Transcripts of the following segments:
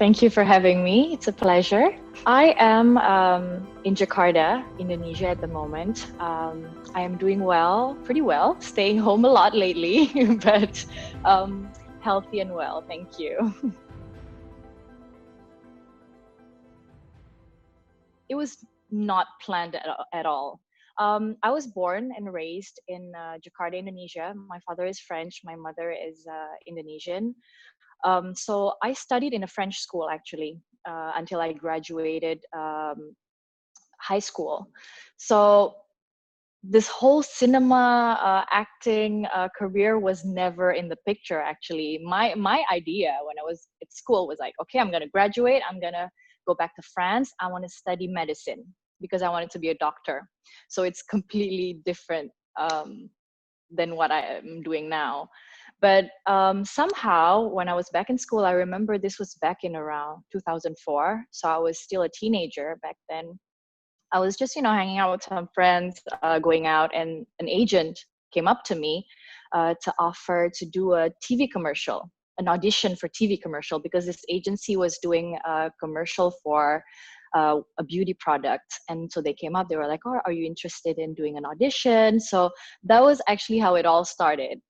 Thank you for having me. It's a pleasure. I am in Jakarta, Indonesia at the moment. I am doing well, pretty well, staying home a lot lately, but healthy and well, thank you. It was not planned at all. I was born and raised in Jakarta, Indonesia. My father is French, my mother is Indonesian. So I studied in a French school actually until I graduated high school. So this whole cinema acting career was never in the picture actually. My idea when I was at school was like, okay, I'm gonna graduate, I'm gonna go back to France, I wanna study medicine because I wanted to be a doctor. So it's completely different than what I am doing now. But somehow when I was back in school, I remember this was back in around 2004. So I was still a teenager back then. I was just, hanging out with some friends, going out, and an agent came up to me to offer to do a TV commercial, an audition for TV commercial, because this agency was doing a commercial for a beauty product. And so they came up, they were like, oh, are you interested in doing an audition? So that was actually how it all started.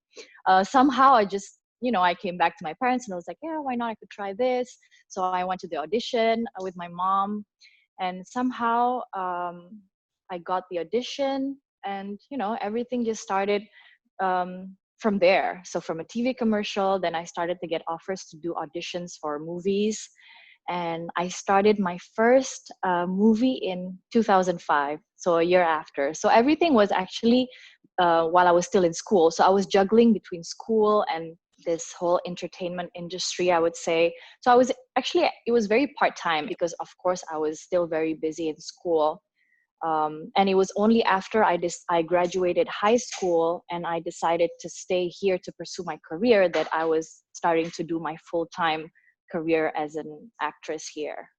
Somehow I just, I came back to my parents and I was like, yeah, why not? I could try this. So I went to the audition with my mom, and somehow I got the audition, and everything just started from there. So from a TV commercial, then I started to get offers to do auditions for movies. And I started my first movie in 2005, so a year after. So everything was actually while I was still in school. So I was juggling between school and this whole entertainment industry, I would say. So I was actually, it was very part-time because of course I was still very busy in school. And it was only after I graduated high school and I decided to stay here to pursue my career that I was starting to do my full-time career as an actress here.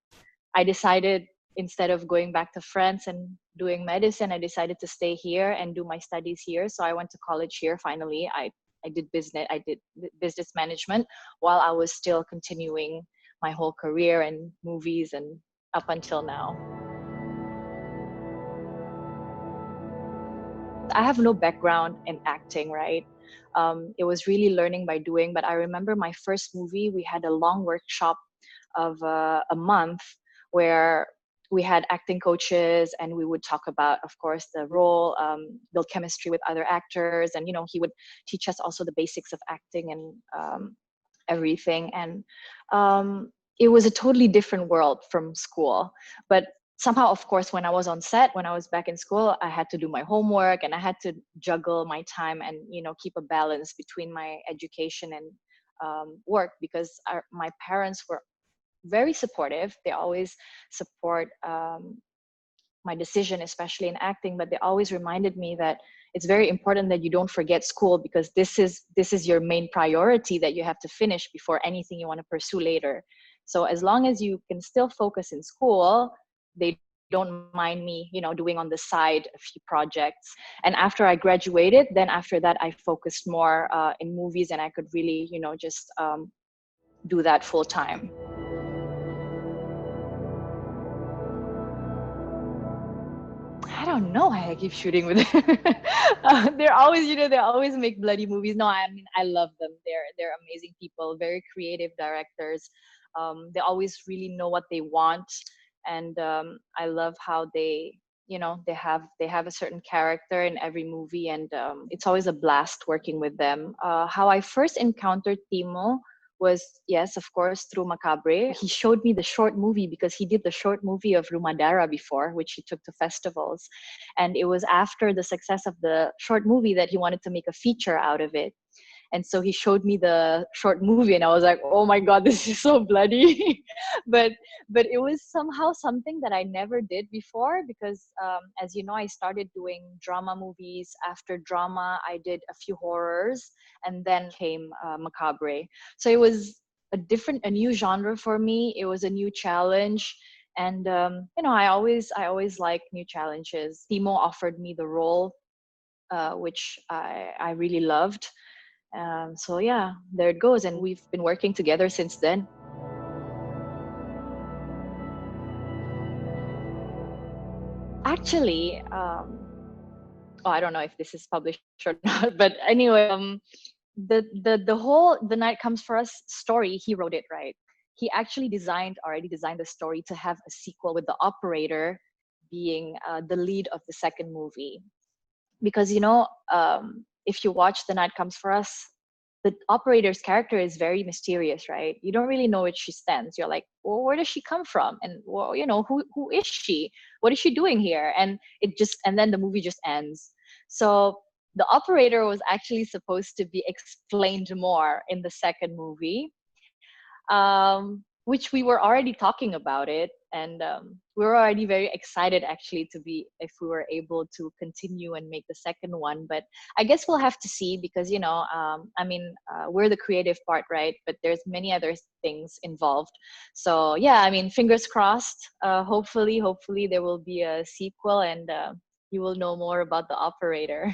I decided, instead of going back to France and doing medicine, I decided to stay here and do my studies here. So I went to college here finally. I did business management while I was still continuing my whole career in movies and up until now. I have no background in acting, right? It was really learning by doing, but I remember my first movie, we had a long workshop of a month where we had acting coaches and we would talk about, of course, the role, build chemistry with other actors. And, he would teach us also the basics of acting and everything. And it was a totally different world from school. But somehow, of course, when I was on set, when I was back in school, I had to do my homework and I had to juggle my time and, keep a balance between my education and work, because my parents were very supportive. They always support my decision, especially in acting, but they always reminded me that it's very important that you don't forget school, because this is your main priority that you have to finish before anything you want to pursue later. So as long as you can still focus in school, they don't mind me, doing on the side a few projects. And after I graduated, then after that, I focused more in movies, and I could really, just do that full time. I don't know why I keep shooting with them. They're always, they always make bloody movies. No, I mean, I love them. They're amazing people, very creative directors. They always really know what they want. And I love how they have a certain character in every movie, and it's always a blast working with them. How I first encountered Timo was, yes, of course, through Macabre. He showed me the short movie because he did the short movie of Rumadara before, which he took to festivals. And it was after the success of the short movie that he wanted to make a feature out of it. And so he showed me the short movie and I was like, oh my God, this is so bloody. but it was somehow something that I never did before, because as you know, I started doing drama movies. After drama, I did a few horrors, and then came Macabre. So it was a new genre for me. It was a new challenge. And I always like new challenges. Timo offered me the role, which I really loved. So yeah, there it goes. And we've been working together since then. Actually, I don't know if this is published or not, but anyway, the whole The Night Comes for Us story, he wrote it, right? He actually already designed the story to have a sequel with the operator being the lead of the second movie. Because, if you watch The Night Comes for Us, the operator's character is very mysterious, right? You don't really know where she stands. You're like, well, where does she come from? And, well, who is she? What is she doing here? And and then the movie just ends. So the operator was actually supposed to be explained more in the second movie, which we were already talking about it. And we were already very excited actually if we were able to continue and make the second one. But I guess we'll have to see, because we're the creative part, right? But there's many other things involved. So yeah, fingers crossed. Hopefully there will be a sequel, and you will know more about the operator.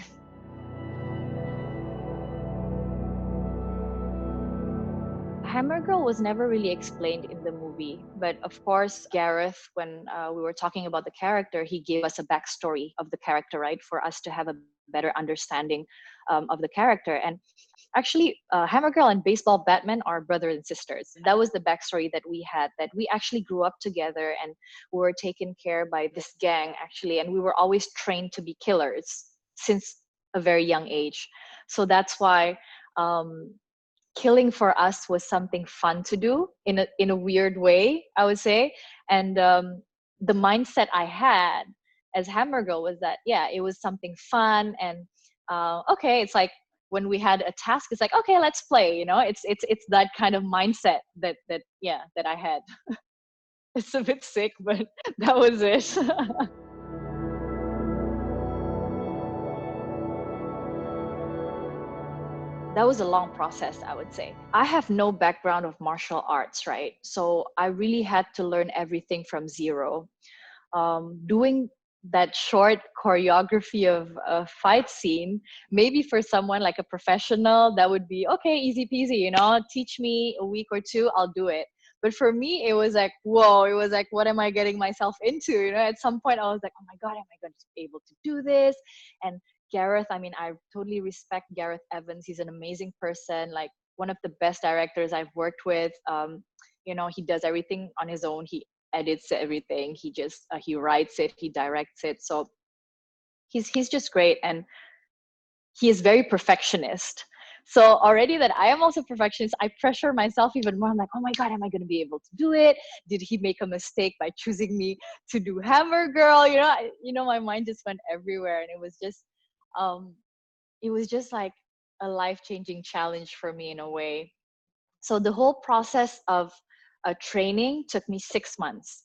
Hammer Girl was never really explained in the movie, but of course, Gareth, when we were talking about the character, he gave us a backstory of the character, right, for us to have a better understanding of the character. And actually, Hammer Girl and Baseball Batman are brother and sisters. That was the backstory that we had, that we actually grew up together and we were taken care by this gang, actually, and we were always trained to be killers since a very young age. So that's why killing for us was something fun to do in a weird way, I would say. And the mindset I had as Hammer Girl was that, yeah, it was something fun. And okay, it's like when we had a task, it's like, okay, let's play, it's that kind of mindset that I had. It's a bit sick, but that was it. That was a long process, I would say. I have no background of martial arts, right? So I really had to learn everything from zero. Doing that short choreography of a fight scene, maybe for someone like a professional, that would be, okay, easy peasy, teach me a week or two, I'll do it. But for me, it was like, whoa, it was like, what am I getting myself into? At some point I was like, oh my God, am I going to be able to do this? And Gareth, I totally respect Gareth Evans. He's an amazing person, like one of the best directors I've worked with. He does everything on his own. He edits everything. He writes it, he directs it. So he's just great, and he is very perfectionist. So already that I am also perfectionist, I pressure myself even more. I'm like, oh my God, am I going to be able to do it? Did he make a mistake by choosing me to do Hammer Girl? My mind just went everywhere, and it was just like a life-changing challenge for me in a way. So the whole process of training took me 6 months.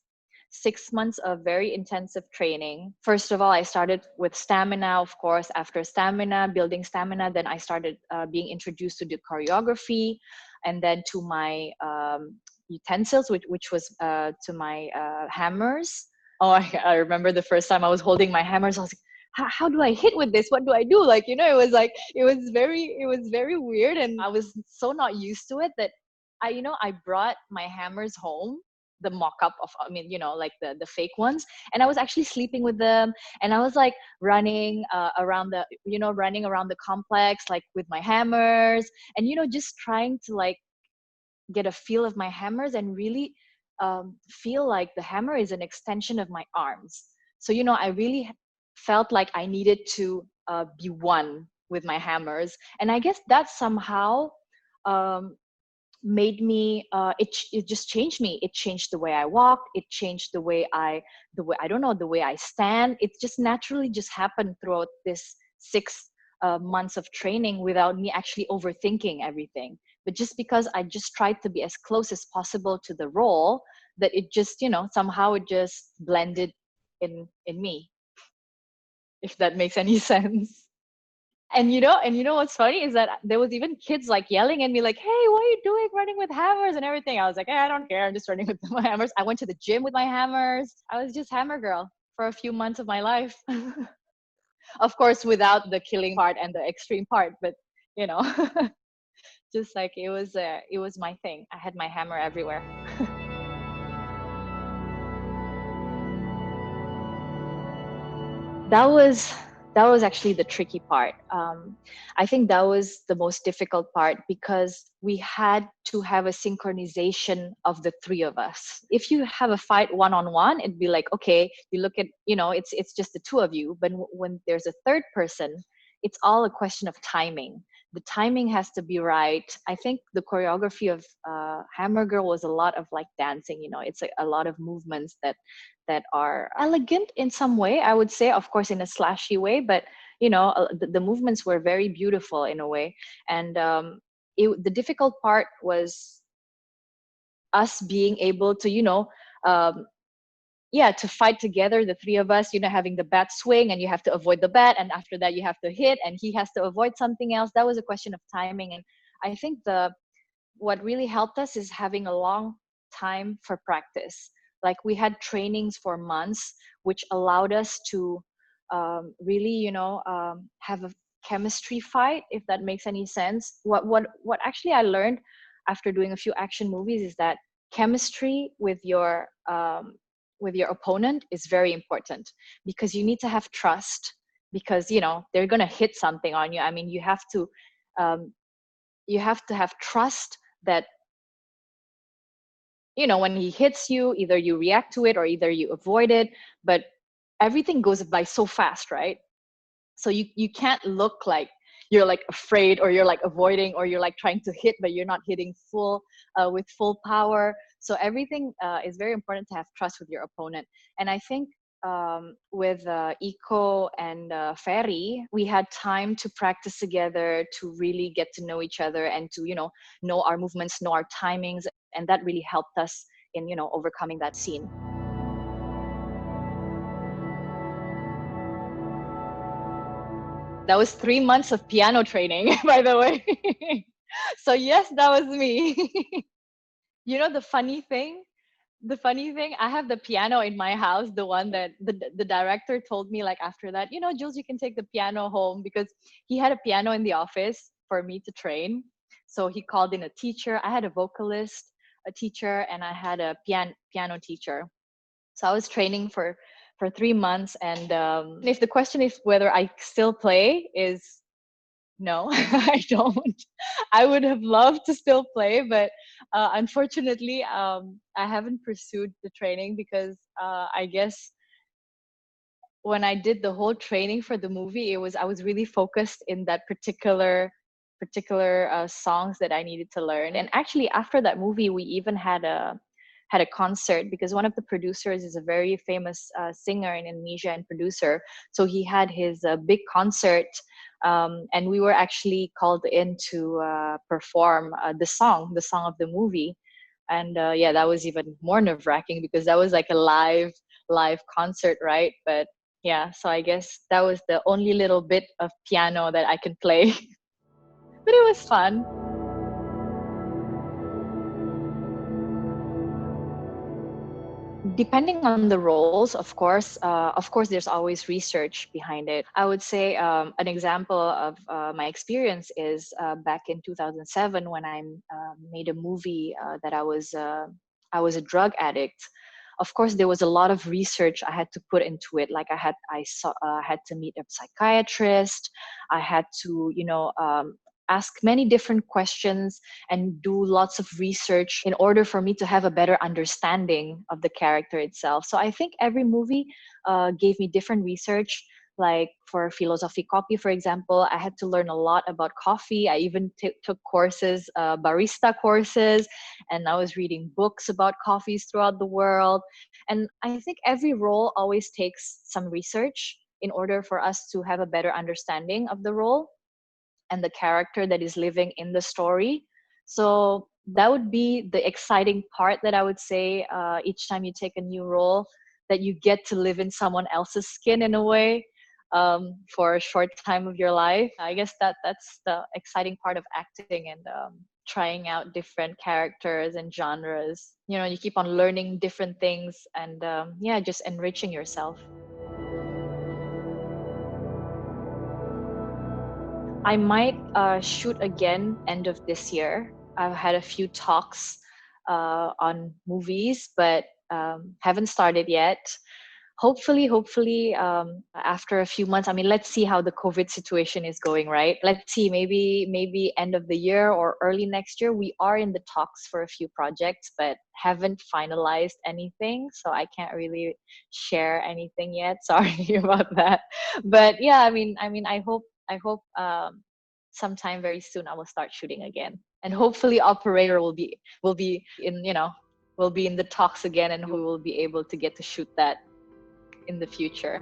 6 months of very intensive training. First of all, I started with stamina, of course. After stamina, building stamina, then I started being introduced to the choreography, and then to my utensils, which was to my hammers. Oh, I remember the first time I was holding my hammers, I was like, how do I hit with this? What do I do? It was very weird, and I was so not used to it that I brought my hammers home, the mock-up of, like the fake ones, and I was actually sleeping with them, and I was like running around the complex, like with my hammers, and just trying to like get a feel of my hammers and really feel like the hammer is an extension of my arms. So I really felt like I needed to be one with my hammers, and I guess that somehow made me it just changed me. It changed the way I walk, it changed the way I don't know, the way I stand. It just naturally just happened throughout this 6 months of training without me actually overthinking everything, but just because I just tried to be as close as possible to the role, that it just somehow it just blended in me, if that makes any sense. And what's funny is that there was even kids like yelling at me like, hey, what are you doing running with hammers and everything? I was like, hey, I don't care, I'm just running with my hammers. I went to the gym with my hammers. I was just Hammer Girl for a few months of my life. Of course, without the killing part and the extreme part, but just like it was my thing. I had my hammer everywhere. that was that was actually the tricky part. I think that was the most difficult part because we had to have a synchronization of the three of us. If you have a fight one-on-one, it'd be like, okay, you look at, it's just the two of you. But when there's a third person, it's all a question of timing. The timing has to be right. I think the choreography of Hammer Girl was a lot of like dancing. It's a lot of movements that are elegant in some way, I would say, of course, in a slashy way, but the movements were very beautiful in a way. And the difficult part was us being able to, um, to fight together, the three of us, having the bat swing and you have to avoid the bat. And after that, you have to hit and he has to avoid something else. That was a question of timing. And I think what really helped us is having a long time for practice. Like we had trainings for months, which allowed us to really, have a chemistry fight, if that makes any sense. What actually I learned after doing a few action movies is that chemistry with your opponent is very important, because you need to have trust, because they're gonna hit something on you. I mean, you have to have trust that when he hits you, either you react to it or either you avoid it. But everything goes by so fast, right? So you can't look like you're like afraid, or you're like avoiding, or you're like trying to hit but you're not hitting with full power. So everything is very important to have trust with your opponent. And I think with Iko and Ferry, we had time to practice together, to really get to know each other and to know our movements, know our timings, and that really helped us in overcoming that scene. That was 3 months of piano training, by the way. So yes, that was me. The funny thing, I have the piano in my house, the one that the director told me, like, after that, Jules, you can take the piano home, because he had a piano in the office for me to train. So he called in a teacher. I had a vocalist, a teacher, and I had a piano teacher. So I was training for 3 months. And if the question is whether I still play, is no, I don't. I would have loved to still play, but unfortunately, I haven't pursued the training, because I guess when I did the whole training for the movie, I was really focused in that particular songs that I needed to learn. And actually, after that movie, we even had a concert, because one of the producers is a very famous singer in Indonesia and producer. So he had his big concert, and we were actually called in to perform the song of the movie. And that was even more nerve-wracking, because that was like a live concert, right? But yeah, so I guess that was the only little bit of piano that I can play. But it was fun. Depending on the roles, of course, there's always research behind it. I would say an example of my experience is back in 2007, when I made a movie that I was a drug addict. Of course, there was a lot of research I had to put into it. Like I had to meet a psychiatrist. I had to, ask many different questions and do lots of research in order for me to have a better understanding of the character itself. So I think every movie gave me different research. Like for philosophy copy, for example, I had to learn a lot about coffee. I even took courses, barista courses, and I was reading books about coffees throughout the world. And I think every role always takes some research in order for us to have a better understanding of the role and the character that is living in the story. So that would be the exciting part that I would say each time you take a new role, that you get to live in someone else's skin in a way for a short time of your life. I guess that's the exciting part of acting, and trying out different characters and genres. You keep on learning different things, and just enriching yourself. I might shoot again end of this year. I've had a few talks on movies, but haven't started yet. hopefully, after a few months, I mean, let's see how the COVID situation is going, right? Let's see, maybe end of the year or early next year. We are in the talks for a few projects, but haven't finalized anything, so I can't really share anything yet. Sorry about that. But yeah, I hope sometime very soon I will start shooting again, and hopefully operator will be in, will be in the talks again, and we will be able to get to shoot that in the future.